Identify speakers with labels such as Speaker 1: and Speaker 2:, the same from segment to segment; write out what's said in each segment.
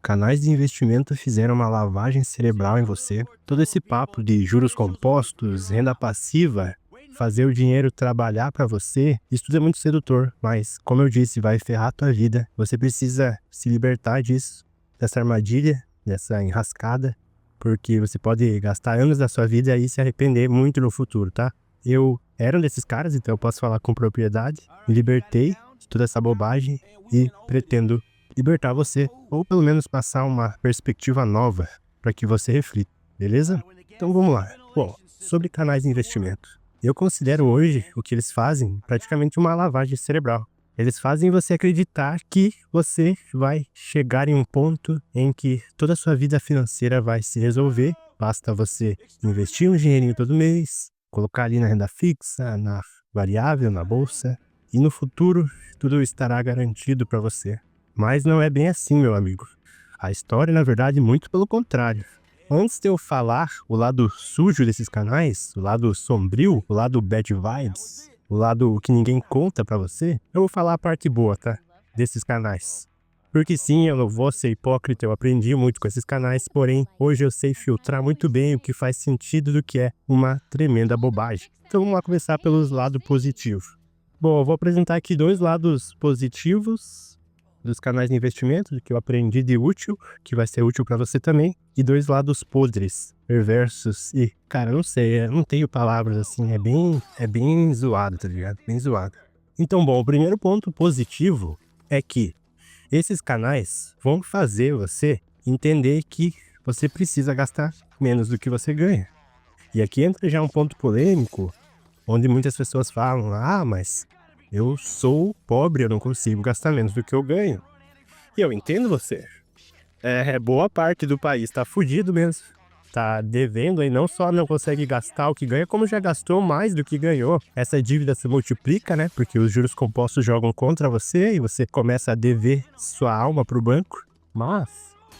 Speaker 1: Canais de investimento fizeram uma lavagem cerebral em você. Todo esse papo de juros compostos, renda passiva, fazer o dinheiro trabalhar para você, isso tudo é muito sedutor, mas, como eu disse, vai ferrar a tua vida. Você precisa se libertar disso, dessa armadilha, dessa enrascada, porque você pode gastar anos da sua vida e se arrepender muito no futuro, tá? Eu era um desses caras, então eu posso falar com propriedade. Me libertei de toda essa bobagem e pretendo libertar você, ou pelo menos passar uma perspectiva nova para que você reflita, beleza? Então vamos lá. Bom, sobre canais de investimento. Eu considero hoje o que eles fazem praticamente uma lavagem cerebral. Eles fazem você acreditar que você vai chegar em um ponto em que toda a sua vida financeira vai se resolver. Basta você investir um dinheirinho todo mês, colocar ali na renda fixa, na variável, na bolsa, e no futuro tudo estará garantido para você. Mas não é bem assim, meu amigo. A história, na verdade, muito pelo contrário. Antes de eu falar o lado sujo desses canais, o lado sombrio, o lado bad vibes, o lado que ninguém conta pra você, eu vou falar a parte boa, tá? Desses canais. Porque sim, eu não vou ser hipócrita, eu aprendi muito com esses canais, porém, hoje eu sei filtrar muito bem o que faz sentido do que é uma tremenda bobagem. Então vamos lá começar pelos lados positivos. Bom, eu vou apresentar aqui dois lados positivos dos canais de investimento, que eu aprendi de útil, que vai ser útil para você também, e dois lados podres, perversos, e, cara, eu não sei, eu não tenho palavras assim, é bem zoado, tá ligado? Bem zoado. Então, bom, o primeiro ponto positivo é que esses canais vão fazer você entender que você precisa gastar menos do que você ganha. E aqui entra já um ponto polêmico, onde muitas pessoas falam, mas eu sou pobre, eu não consigo gastar menos do que eu ganho. E eu entendo você. Boa parte do país tá fudido mesmo. Tá devendo e não só não consegue gastar o que ganha, como já gastou mais do que ganhou. Essa dívida se multiplica, né? Porque os juros compostos jogam contra você e você começa a dever sua alma pro banco. Mas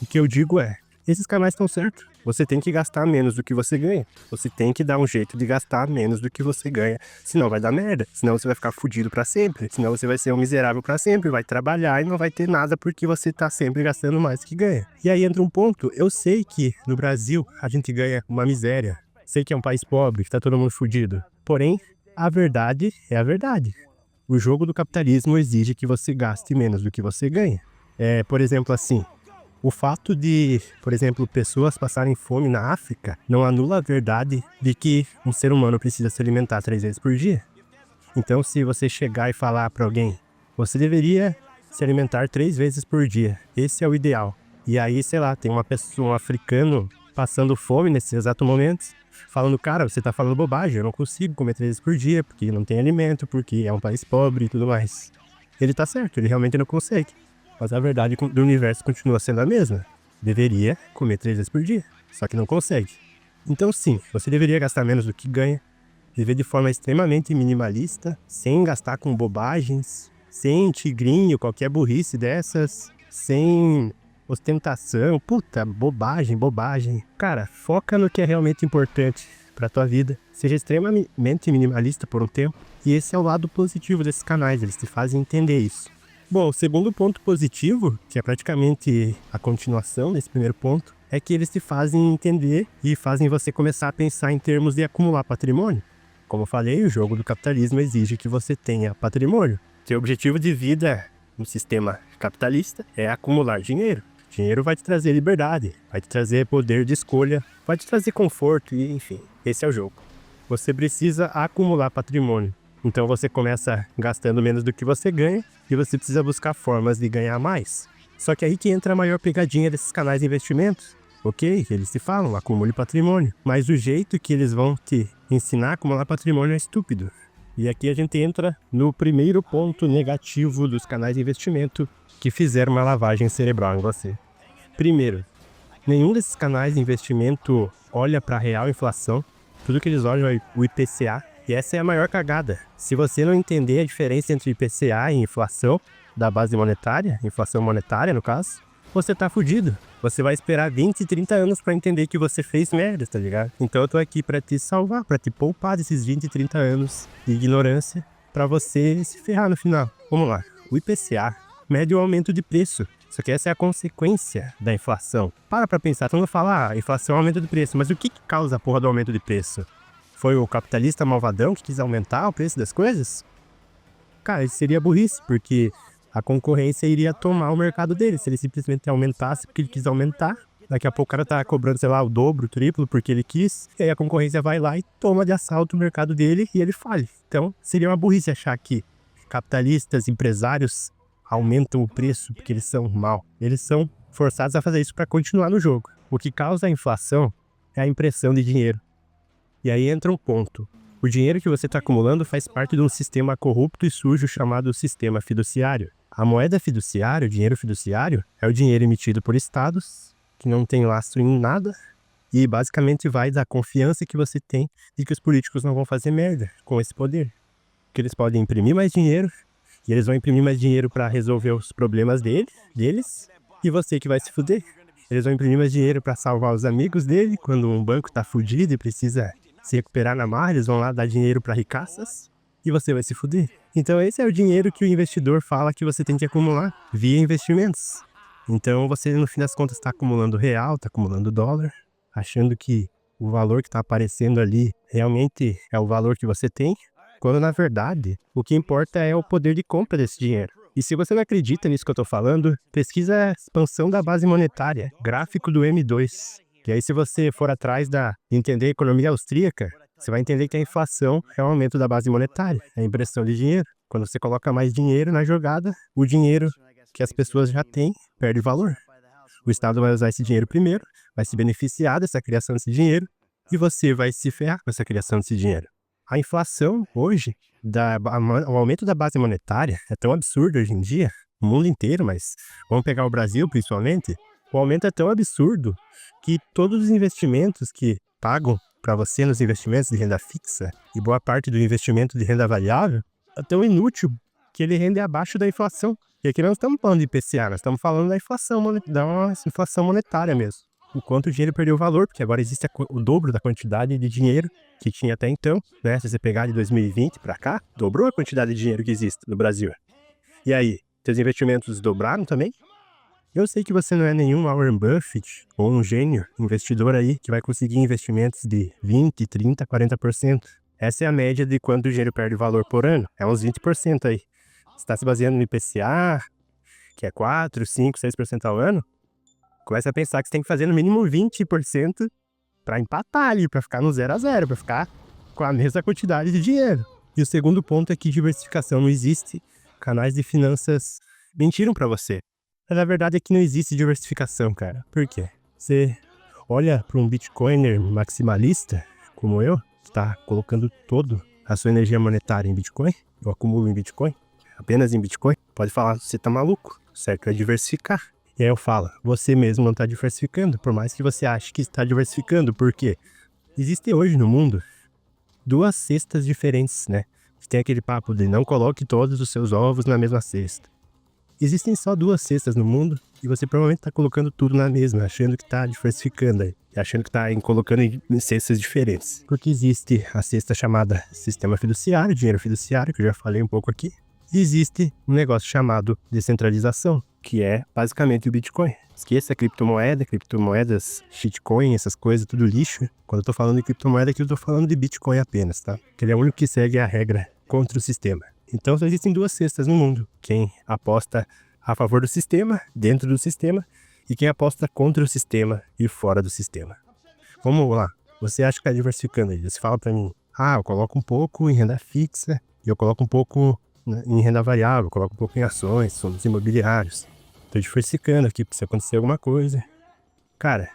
Speaker 1: o que eu digo é, esses canais estão certos. Você tem que gastar menos do que você ganha. Você tem que dar um jeito de gastar menos do que você ganha. Senão vai dar merda. Senão você vai ficar fudido pra sempre. Senão você vai ser um miserável pra sempre. Vai trabalhar e não vai ter nada porque você tá sempre gastando mais do que ganha. E aí entra um ponto. Eu sei que no Brasil a gente ganha uma miséria. Sei que é um país pobre, que tá todo mundo fudido. Porém, a verdade é a verdade. O jogo do capitalismo exige que você gaste menos do que você ganha. Por exemplo, assim, o fato de, por exemplo, pessoas passarem fome na África não anula a verdade de que um ser humano precisa se alimentar 3 vezes por dia. Então, se você chegar e falar para alguém, você deveria se alimentar 3 vezes por dia, esse é o ideal. E aí, sei lá, tem uma pessoa, um africano, passando fome nesse exato momento, falando, cara, você tá falando bobagem, eu não consigo comer 3 vezes por dia, porque não tem alimento, porque é um país pobre e tudo mais. Ele tá certo, ele realmente não consegue. Mas a verdade do universo continua sendo a mesma. Deveria comer 3 vezes por dia, só que não consegue. Então sim, você deveria gastar menos do que ganha, viver de forma extremamente minimalista, sem gastar com bobagens, sem tigrinho, qualquer burrice dessas, sem ostentação, puta, bobagem. Cara, foca no que é realmente importante pra tua vida. Seja extremamente minimalista por um tempo. E esse é o lado positivo desses canais, eles te fazem entender isso. Bom, o segundo ponto positivo, que é praticamente a continuação desse primeiro ponto, é que eles te fazem entender e fazem você começar a pensar em termos de acumular patrimônio. Como eu falei, o jogo do capitalismo exige que você tenha patrimônio. Seu objetivo de vida no sistema capitalista é acumular dinheiro. Dinheiro vai te trazer liberdade, vai te trazer poder de escolha, vai te trazer conforto e, enfim, esse é o jogo. Você precisa acumular patrimônio. Então você começa gastando menos do que você ganha e você precisa buscar formas de ganhar mais. Só que aí que entra a maior pegadinha desses canais de investimentos. Ok, eles te falam, acumule patrimônio, mas o jeito que eles vão te ensinar a acumular patrimônio é estúpido. E aqui a gente entra no primeiro ponto negativo dos canais de investimento que fizeram uma lavagem cerebral em você. Primeiro, nenhum desses canais de investimento olha para a real inflação. Tudo que eles olham é o IPCA. E essa é a maior cagada. Se você não entender a diferença entre IPCA e inflação da base monetária, inflação monetária no caso, você tá fudido. Você vai esperar 20, 30 anos pra entender que você fez merda, tá ligado? Então eu tô aqui pra te salvar, pra te poupar desses 20, 30 anos de ignorância pra você se ferrar no final. Vamos lá. O IPCA mede o aumento de preço. Só que essa é a consequência da inflação. Para pensar, todo mundo fala, inflação é aumento de preço, mas o que causa a porra do aumento de preço? Foi o capitalista malvadão que quis aumentar o preço das coisas? Cara, isso seria burrice, porque a concorrência iria tomar o mercado dele. Se ele simplesmente aumentasse porque ele quis aumentar, daqui a pouco o cara tá cobrando, sei lá, o dobro, o triplo porque ele quis, e aí a concorrência vai lá e toma de assalto o mercado dele e ele fale. Então, seria uma burrice achar que capitalistas, empresários aumentam o preço porque eles são mal. Eles são forçados a fazer isso para continuar no jogo. O que causa a inflação é a impressão de dinheiro. E aí entra um ponto. O dinheiro que você está acumulando faz parte de um sistema corrupto e sujo chamado sistema fiduciário. A moeda fiduciária, o dinheiro fiduciário, é o dinheiro emitido por estados, que não tem lastro em nada, e basicamente vai da confiança que você tem de que os políticos não vão fazer merda com esse poder. Que eles podem imprimir mais dinheiro, e eles vão imprimir mais dinheiro para resolver os problemas deles, e você que vai se fuder. Eles vão imprimir mais dinheiro para salvar os amigos dele, quando um banco tá fudido e precisa se recuperar na marra, eles vão lá dar dinheiro para ricaças, e você vai se fuder. Então esse é o dinheiro que o investidor fala que você tem que acumular via investimentos. Então você, no fim das contas, está acumulando real, está acumulando dólar, achando que o valor que está aparecendo ali realmente é o valor que você tem, quando na verdade o que importa é o poder de compra desse dinheiro. E se você não acredita nisso que eu estou falando, pesquisa a expansão da base monetária, gráfico do M2. E aí se você for atrás de entender a economia austríaca, você vai entender que a inflação é o aumento da base monetária, é a impressão de dinheiro. Quando você coloca mais dinheiro na jogada, o dinheiro que as pessoas já têm perde valor. O Estado vai usar esse dinheiro primeiro, vai se beneficiar dessa criação desse dinheiro, e você vai se ferrar com essa criação desse dinheiro. A inflação hoje, o aumento da base monetária é tão absurdo hoje em dia, no mundo inteiro, mas vamos pegar o Brasil principalmente, o aumento é tão absurdo que todos os investimentos que pagam para você nos investimentos de renda fixa e boa parte do investimento de renda variável é tão inútil que ele rende abaixo da inflação. E aqui nós não estamos falando de IPCA, nós estamos falando da inflação monetária mesmo. O quanto o dinheiro perdeu valor, porque agora existe o dobro da quantidade de dinheiro que tinha até então, né? Se você pegar de 2020 para cá, dobrou a quantidade de dinheiro que existe no Brasil. E aí, seus investimentos dobraram também? Eu sei que você não é nenhum Warren Buffett ou um gênio investidor aí que vai conseguir investimentos de 20, 30, 40%. Essa é a média de quanto o dinheiro perde valor por ano. É uns 20% aí. Você está se baseando no IPCA, que é 4, 5, 6% ao ano. Começa a pensar que você tem que fazer no mínimo 20% para empatar ali, para ficar no 0 a 0, para ficar com a mesma quantidade de dinheiro. E o segundo ponto é que diversificação não existe. Canais de finanças mentiram para você. Mas a verdade é que não existe diversificação, cara. Por quê? Você olha para um bitcoiner maximalista, como eu, que está colocando toda a sua energia monetária em Bitcoin, eu acumulo em Bitcoin, apenas em Bitcoin, pode falar, você tá maluco, certo é diversificar. E aí eu falo, você mesmo não está diversificando, por mais que você ache que está diversificando, porque existe hoje no mundo 2 cestas diferentes, né? Você tem aquele papo de não coloque todos os seus ovos na mesma cesta. Existem só 2 cestas no mundo e você provavelmente está colocando tudo na mesma, achando que está diversificando aí, achando que está colocando em cestas diferentes. Porque existe a cesta chamada sistema fiduciário, dinheiro fiduciário, que eu já falei um pouco aqui. E existe um negócio chamado descentralização, que é basicamente o Bitcoin. Esqueça a criptomoedas, shitcoin, essas coisas, tudo lixo. Quando eu tô falando de criptomoeda aqui, eu tô falando de Bitcoin apenas, tá? Que ele é o único que segue a regra contra o sistema. Então só existem 2 cestas no mundo. Quem aposta a favor do sistema, dentro do sistema, e quem aposta contra o sistema e fora do sistema. Vamos lá. Você acha que tá diversificando aí? Você fala pra mim, eu coloco um pouco em renda fixa e eu coloco um pouco em renda variável, coloco um pouco em ações, fundos imobiliários. Tô diversificando aqui, porque se acontecer alguma coisa. Cara,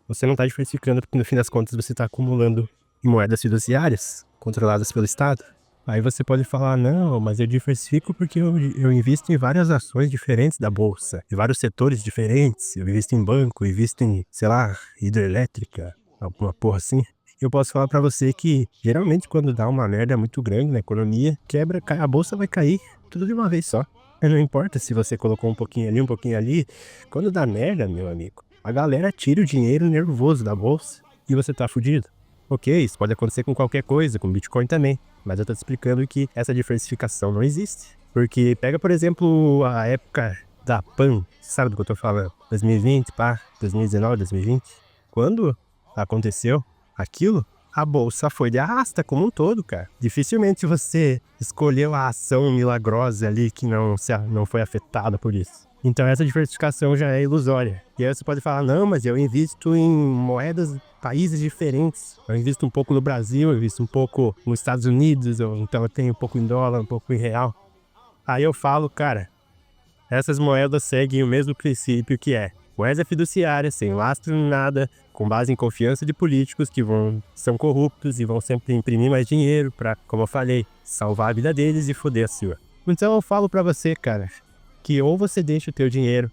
Speaker 1: você não tá diversificando porque no fim das contas você tá acumulando em moedas fiduciárias, controladas pelo Estado. Aí você pode falar, não, mas eu diversifico porque eu invisto em várias ações diferentes da bolsa, em vários setores diferentes. Eu invisto em banco, eu invisto em, sei lá, hidrelétrica, alguma porra assim. Eu posso falar pra você que, geralmente, quando dá uma merda muito grande na economia, quebra, a bolsa vai cair, tudo de uma vez só. E não importa se você colocou um pouquinho ali, quando dá merda, meu amigo, a galera tira o dinheiro nervoso da bolsa e você tá fudido. Ok, isso pode acontecer com qualquer coisa, com Bitcoin também, mas eu tô te explicando que essa diversificação não existe. Porque pega, por exemplo, a época da Pan, sabe do que eu tô falando? 2020, 2019, 2020. Quando aconteceu aquilo, a bolsa foi de arrasta como um todo, cara. Dificilmente você escolheu a ação milagrosa ali que não foi afetada por isso. Então essa diversificação já é ilusória. E aí você pode falar, não, mas eu invisto em moedas, países diferentes. Eu invisto um pouco no Brasil, eu invisto um pouco nos Estados Unidos, então eu tenho um pouco em dólar, um pouco em real. Aí eu falo, cara, essas moedas seguem o mesmo princípio que é moeda fiduciária, sem lastro nem nada, com base em confiança de políticos que são corruptos e vão sempre imprimir mais dinheiro pra, como eu falei, salvar a vida deles e foder a sua. Então eu falo pra você, cara, que ou você deixa o teu dinheiro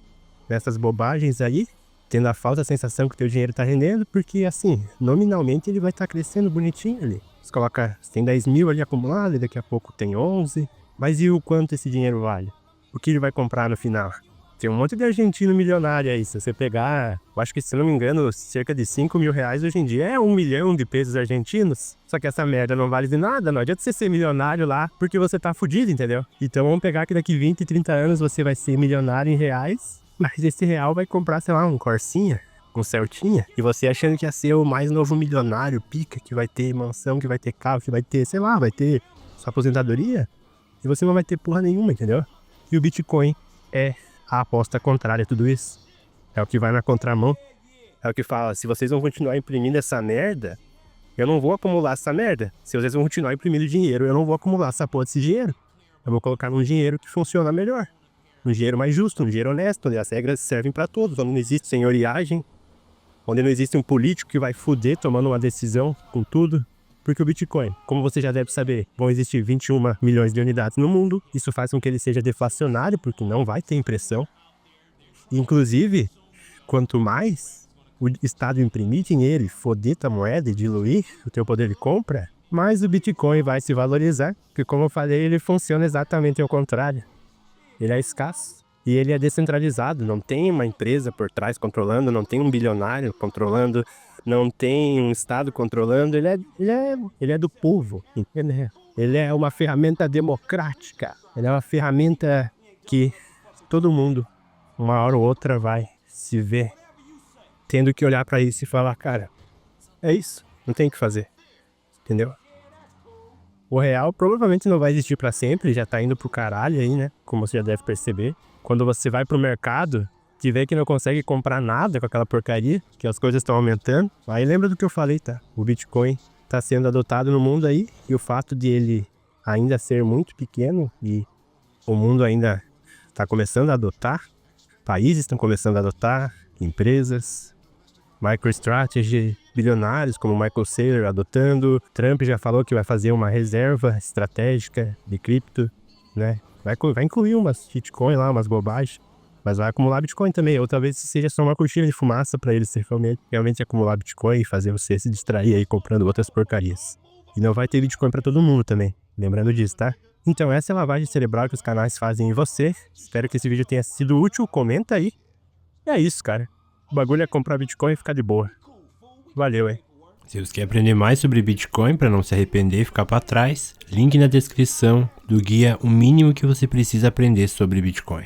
Speaker 1: nessas bobagens aí, tendo a falsa sensação que o teu dinheiro tá rendendo, porque assim, nominalmente ele vai estar crescendo bonitinho ali. Você coloca, tem 10 mil ali acumulado e daqui a pouco tem 11, mas e o quanto esse dinheiro vale? O que ele vai comprar no final? Tem um monte de argentino milionário aí, se você pegar, eu acho que se não me engano, cerca de 5 mil reais hoje em dia é 1 milhão de pesos argentinos. Só que essa merda não vale de nada, não adianta você ser milionário lá porque você tá fudido, entendeu? Então vamos pegar que daqui 20, 30 anos você vai ser milionário em reais, mas esse real vai comprar, sei lá, um Corsinha, um Celtinha, e você achando que ia ser o mais novo milionário, pica, que vai ter mansão, que vai ter carro, que vai ter, sei lá, vai ter sua aposentadoria, e você não vai ter porra nenhuma, entendeu? E o Bitcoin é a aposta contrária a tudo isso. É o que vai na contramão. É o que fala, se vocês vão continuar imprimindo essa merda, eu não vou acumular essa merda. Se vocês vão continuar imprimindo dinheiro, eu não vou acumular essa porra desse dinheiro. Eu vou colocar num dinheiro que funciona melhor. Um dinheiro mais justo, um dinheiro honesto, onde as regras servem pra todos, onde não existe senhoriagem, onde não existe um político que vai foder tomando uma decisão com tudo. Porque o Bitcoin, como você já deve saber, vão existir 21 milhões de unidades no mundo. Isso faz com que ele seja deflacionário, porque não vai ter impressão. Inclusive, quanto mais o Estado imprimir dinheiro e foder a moeda e diluir o teu poder de compra, mais o Bitcoin vai se valorizar. Porque, como eu falei, ele funciona exatamente ao contrário. Ele é escasso. E ele é descentralizado, não tem uma empresa por trás controlando, não tem um bilionário controlando, não tem um estado controlando, ele é do povo, entendeu? Ele é uma ferramenta democrática, ele é uma ferramenta que todo mundo, uma hora ou outra, vai se ver tendo que olhar pra isso e falar, cara, é isso, não tem o que fazer, entendeu? O real provavelmente não vai existir pra sempre, já tá indo pro caralho aí, né? Como você já deve perceber. Quando você vai pro mercado, te vê que não consegue comprar nada com aquela porcaria, que as coisas estão aumentando. Aí lembra do que eu falei, tá? O Bitcoin tá sendo adotado no mundo aí, e o fato de ele ainda ser muito pequeno, e o mundo ainda tá começando a adotar, países estão começando a adotar, empresas, MicroStrategy, bilionários como Michael Saylor adotando. Trump já falou que vai fazer uma reserva estratégica de cripto, né? Vai incluir umas Bitcoin lá, umas bobagens, mas vai acumular Bitcoin também. Ou talvez seja só uma cortina de fumaça para eles realmente acumular Bitcoin e fazer você se distrair aí comprando outras porcarias. E não vai ter Bitcoin para todo mundo também, lembrando disso, tá? Então essa é a lavagem cerebral que os canais fazem em você. Espero que esse vídeo tenha sido útil, comenta aí. E é isso, cara. O bagulho é comprar Bitcoin e ficar de boa. Valeu, hein?
Speaker 2: Se você quer aprender mais sobre Bitcoin para não se arrepender e ficar para trás, link na descrição do guia O Mínimo que você precisa aprender sobre Bitcoin.